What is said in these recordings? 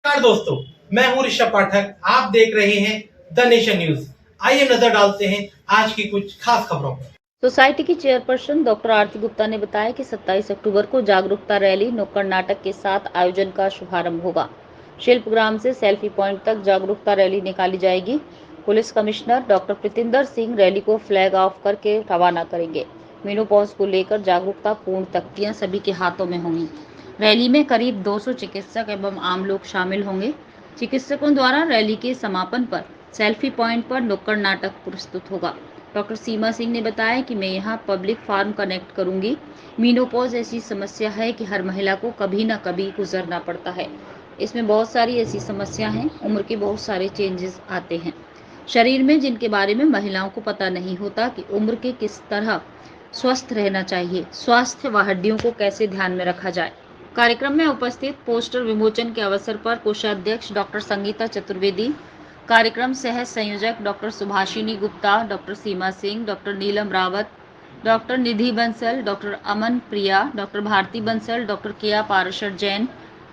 नमस्कार दोस्तों, मैं हूं ऋषभ पाठक। आप देख रहे हैं द नेशन न्यूज। आइए नजर डालते हैं आज की कुछ खास खबरों पर। सोसाइटी की चेयरपर्सन डॉक्टर आरती गुप्ता ने बताया कि 27 अक्टूबर को जागरूकता रैली नुक्कड़ नाटक के साथ आयोजन का शुभारंभ होगा। शिल्पग्राम से सेल्फी पॉइंट तक जागरूकता रैली निकाली जाएगी। Police commissioner doctor Pritinder Singh rally को फ्लैग ऑफ करके रवाना करेंगे। मेनोपॉज को लेकर जागरूकता पूर्ण तख्तियां सभी के हाथों में होंगी। रैली में करीब 200 चिकित्सक एवं आम लोग शामिल होंगे। चिकित्सकों द्वारा रैली के समापन पर सेल्फी पॉइंट पर नुक्कड़ नाटक प्रस्तुत होगा। डॉक्टर सीमा सिंह ने बताया कि मैं यहाँ पब्लिक फार्म कनेक्ट करूंगी। मीनोपॉज ऐसी समस्या है कि हर महिला को कभी ना कभी गुजरना पड़ता है। इसमें बहुत सारी ऐसी समस्या हैं, उम्र के बहुत सारे चेंजेस आते हैं शरीर में, जिनके बारे में महिलाओं को पता नहीं होता कि उम्र के किस तरह स्वस्थ रहना चाहिए, स्वास्थ्य व हड्डियों को कैसे ध्यान में रखा जाए। कार्यक्रम में उपस्थित पोस्टर विमोचन के अवसर पर कोषाध्यक्ष डॉक्टर संगीता चतुर्वेदी, कार्यक्रम सह संयोजक डॉक्टर सुभाषिनी गुप्ता, डॉक्टर सीमा सिंह, डॉक्टर नीलम रावत, डॉक्टर निधि बंसल, डॉक्टर अमन प्रिया, डॉक्टर भारती बंसल, डॉक्टर किया पारशर जैन,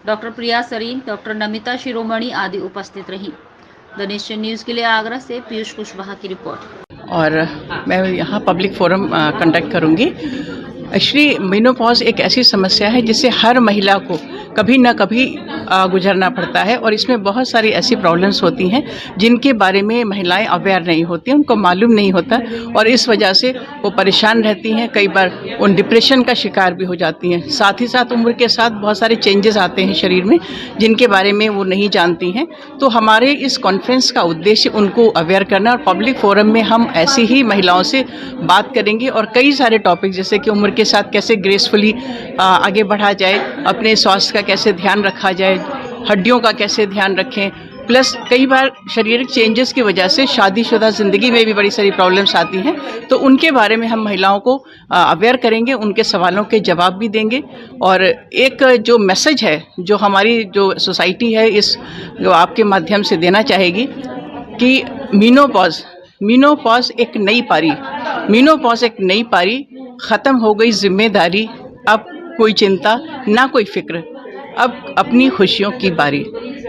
डॉक्टर प्रिया सरीन, डॉक्टर नमिता शिरोमणि आदि उपस्थित रहीं। द नेशन न्यूज के लिए आगरा से पीयूष कुशवाहा की रिपोर्ट। और मैं यहाँ पब्लिक फोरम कंडक्ट करूँगी। एक्चुअली मेनोपॉज एक ऐसी समस्या है जिससे हर महिला को कभी ना कभी गुजरना पड़ता है, और इसमें बहुत सारी ऐसी प्रॉब्लम्स होती हैं जिनके बारे में महिलाएं अवेयर नहीं होती हैं, उनको मालूम नहीं होता, और इस वजह से वो परेशान रहती हैं। कई बार उन डिप्रेशन का शिकार भी हो जाती हैं। साथ ही साथ उम्र के साथ बहुत सारे चेंजेस आते हैं शरीर में जिनके बारे में वो नहीं जानती हैं। तो हमारे इस कॉन्फ्रेंस का उद्देश्य उनको अवेयर करना, और पब्लिक फोरम में हम ऐसी ही महिलाओं से बात करेंगे और कई सारे टॉपिक जैसे कि उम्र के साथ कैसे ग्रेसफुली आगे बढ़ा जाए, अपने स्वास्थ्य का कैसे ध्यान रखा जाए, हड्डियों का कैसे ध्यान रखें, प्लस कई बार शारीरिक चेंजेस की वजह से शादीशुदा ज़िंदगी में भी बड़ी सारी प्रॉब्लम्स आती हैं। तो उनके बारे में हम महिलाओं को अवेयर करेंगे, उनके सवालों के जवाब भी देंगे। और एक जो मैसेज है जो हमारी जो सोसाइटी है इस जो आपके माध्यम से देना चाहेगी कि मीनोपॉज एक नई पारी, मीनोपॉज एक नई पारी, ख़त्म हो गई जिम्मेदारी, अब कोई चिंता ना कोई फिक्र, अब अपनी खुशियों की बारी।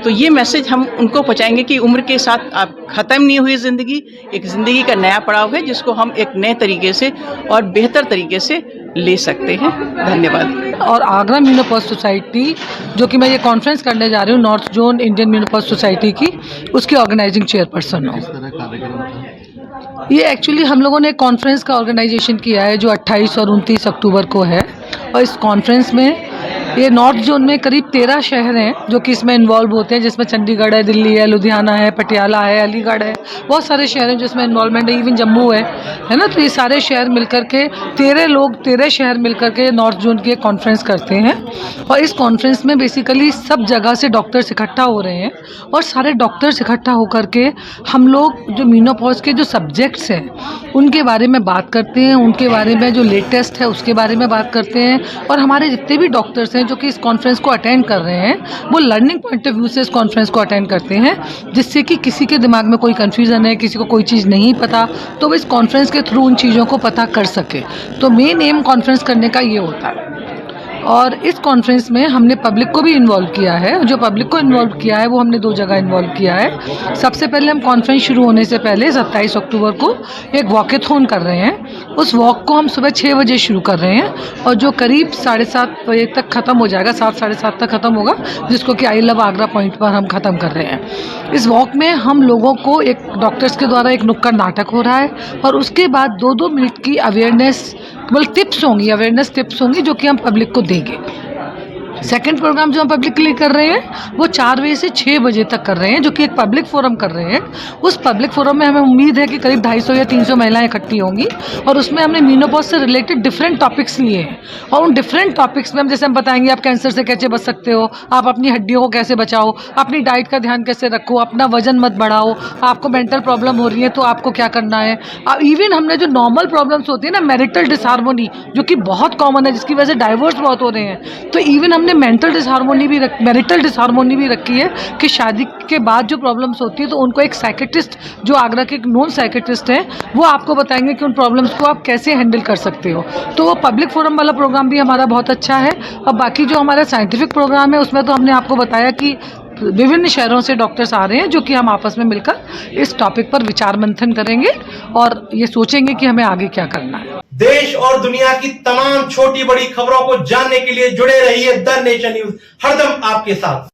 तो ये मैसेज हम उनको पहुंचाएंगे कि उम्र के साथ आप ख़त्म नहीं हुई ज़िंदगी, एक ज़िंदगी का नया पड़ाव है जिसको हम एक नए तरीके से और बेहतर तरीके से ले सकते हैं। धन्यवाद। और आगरा मेनोपॉज सोसाइटी जो कि मैं ये कॉन्फ्रेंस करने जा रही हूँ, north zone Indian menopause society की, उसकी ऑर्गेनाइजिंग चेयरपर्सन हूँ। ये एक्चुअली हम लोगों ने एक कॉन्फ्रेंस का ऑर्गेनाइजेशन किया है जो 28 और 29 अक्टूबर को है, और इस कॉन्फ्रेंस में ये नॉर्थ जोन में करीब 13 शहर हैं जो कि इसमें इन्वॉल्व होते हैं, जिसमें चंडीगढ़ है, दिल्ली है, लुधियाना है, पटियाला है, अलीगढ़ है, बहुत सारे शहर हैं जिसमें इन्वॉल्वमेंट है, इवन जम्मू है ना। तो ये सारे शहर मिलकर के 13 शहर मिलकर के नॉर्थ जोन की एक कॉन्फ्रेंस करते हैं, और इस कॉन्फ्रेंस में बेसिकली सब जगह से डॉक्टर्स इकट्ठा हो रहे हैं, और सारे डॉक्टर्स इकट्ठा होकर के हम लोग जो मेनोपॉज के जो सब्जेक्ट्स हैं उनके बारे में बात करते हैं, उनके बारे में जो लेटेस्ट है उसके बारे में बात करते हैं। और हमारे जितने भी डॉक्टर्स हैं जो कि इस कॉन्फ्रेंस को अटेंड कर रहे हैं वो लर्निंग पॉइंट ऑफ व्यू से इस कॉन्फ्रेंस को अटेंड करते हैं, जिससे कि किसी के दिमाग में कोई कन्फ्यूज़न है, किसी को कोई चीज़ नहीं पता, तो वो इस कॉन्फ्रेंस के थ्रू उन चीज़ों को पता कर सके। तो मेन एम कॉन्फ्रेंस करने का ये होता है। और इस कॉन्फ्रेंस में हमने पब्लिक को भी इन्वॉल्व किया है। जो पब्लिक को इन्वॉल्व किया है वो हमने 2 जगह इन्वॉल्व किया है। सबसे पहले हम कॉन्फ्रेंस शुरू होने से पहले 27 अक्टूबर को एक वॉकेथॉन कर रहे हैं। उस वॉक को हम सुबह 6 बजे शुरू कर रहे हैं, और जो करीब 7:30 बजे तक ख़त्म हो जाएगा, 7 साढ़े 7 तक ख़त्म होगा, जिसको कि आई लव आगरा पॉइंट पर हम ख़त्म कर रहे हैं। इस वॉक में हम लोगों को एक डॉक्टर्स के द्वारा एक नुक्कड़ नाटक हो रहा है, और उसके बाद 2-2 मिनट की अवेयरनेस टिप्स होंगी, अवेयरनेस टिप्स होंगी जो कि हम पब्लिक को देंगे। सेकंड प्रोग्राम जो हम पब्लिक के लिए कर रहे हैं वो 4 बजे से 6 बजे तक कर रहे हैं, जो कि एक पब्लिक फोरम कर रहे हैं। उस पब्लिक फोरम में हमें उम्मीद है कि करीब 250 या 300 महिलाएं इकट्ठी होंगी, और उसमें हमने मेनोपॉज से रिलेटेड डिफरेंट टॉपिक्स लिए हैं, और उन डिफरेंट टॉपिक्स में हम बताएंगे आप कैंसर से कैसे बच सकते हो, आप अपनी हड्डियों को कैसे बचाओ, अपनी डाइट का ध्यान कैसे रखो, अपना वजन मत बढ़ाओ, आपको मेंटल प्रॉब्लम हो रही है तो आपको क्या करना है। इवन हमने जो नॉर्मल प्रॉब्लम्स होती है ना, मैरिटल डिसहार्मोनी जो कि बहुत कॉमन है, जिसकी वजह से डाइवोर्स बहुत हो रहे हैं, तो इवन हमने मैरिटल डिसहार्मोनी भी रखी है कि शादी के बाद जो प्रॉब्लम्स होती है तो उनको एक साइकेट्रिस्ट जो आगरा के एक नोन साइकेट्रिस्ट हैं वो आपको बताएंगे कि उन प्रॉब्लम्स को आप कैसे हैंडल कर सकते हो। तो वो पब्लिक फोरम वाला प्रोग्राम भी हमारा बहुत अच्छा है। और बाकी जो हमारा साइंटिफिक प्रोग्राम है उसमें तो हमने आपको बताया कि विभिन्न शहरों से डॉक्टर्स आ रहे हैं, जो कि हम आपस में मिलकर इस टॉपिक पर विचार मंथन करेंगे और ये सोचेंगे कि हमें आगे क्या करना है। देश और दुनिया की तमाम छोटी बड़ी खबरों को जानने के लिए जुड़े रहिए द नेशन न्यूज, हरदम आपके साथ।